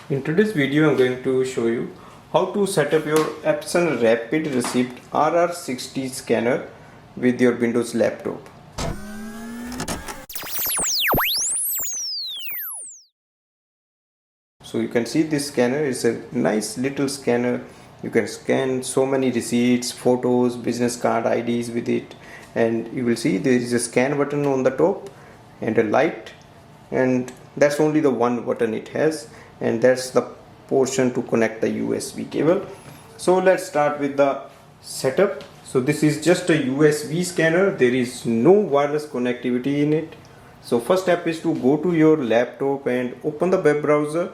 In today's video, I'm going to show you how to set up your Epson Rapid Receipt RR-60 scanner with your Windows laptop. So you can see this scanner is a nice little scanner. You can scan so many receipts, photos, business card IDs with it, and you will see there is a scan button on the top and a light, and that's only the one button it has, and that's the portion to connect the USB cable. So let's start with the setup. So this is just a USB scanner. There is no wireless connectivity in it. So first step is to go to your laptop and open the web browser.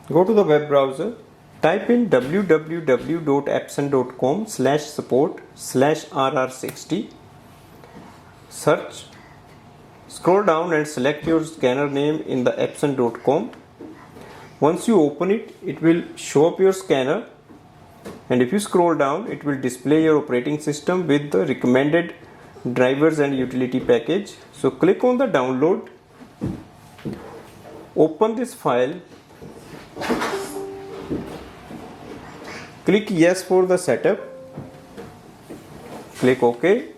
Go to the web browser, type in www.epson.com/support/RR60, search, scroll down and select your scanner name in the epson.com. Once you open it, it will show up your scanner, and if you scroll down, it will display your operating system with the recommended drivers and utility package. So click on the download, open this file, click yes for the setup, click OK.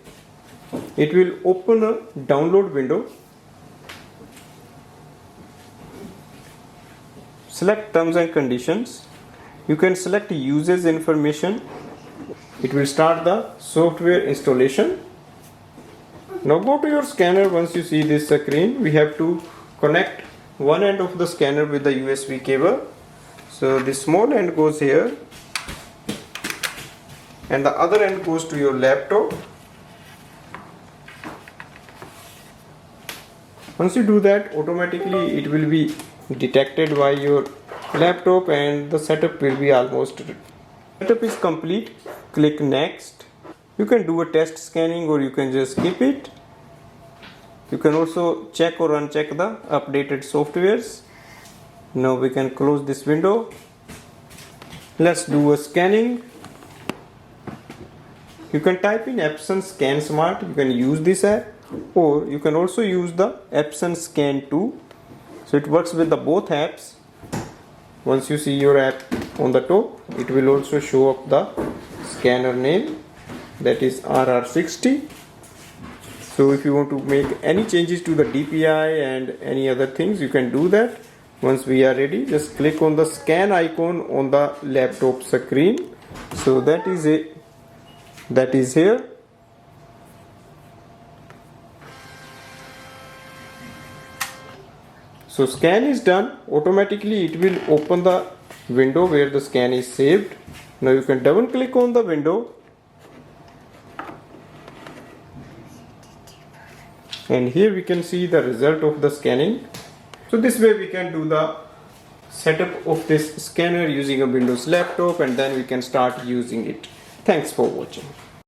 It will open a download window. Select terms and conditions. You can select users information. It will start the software installation. Now go to your scanner. Once you see this screen, we have to connect one end of the scanner with the USB cable. So the small end goes here and the other end goes to your laptop. Once you do that, automatically it will be detected by your laptop and the setup will be almost. Setup is complete. Click next. You can do a test scanning or you can just skip it. You can also check or uncheck the updated softwares. Now we can close this window. Let's do a scanning. You can type in Epson Scan Smart. You can use this app, or you can also use the Epson Scan 2. So it works with the both apps. Once you see your app on the top, it will also show up the scanner name, that is RR-60. So if you want to make any changes to the DPI and any other things, you can do that. Once we are ready, just click on the scan icon on the laptop screen. So that is it. That is here. So scan is done. Automatically it will open the window where the scan is saved. Now you can double click on the window, and here we can see the result of the scanning. So this way we can do the setup of this scanner using a Windows laptop, and then we can start using it. Thanks for watching.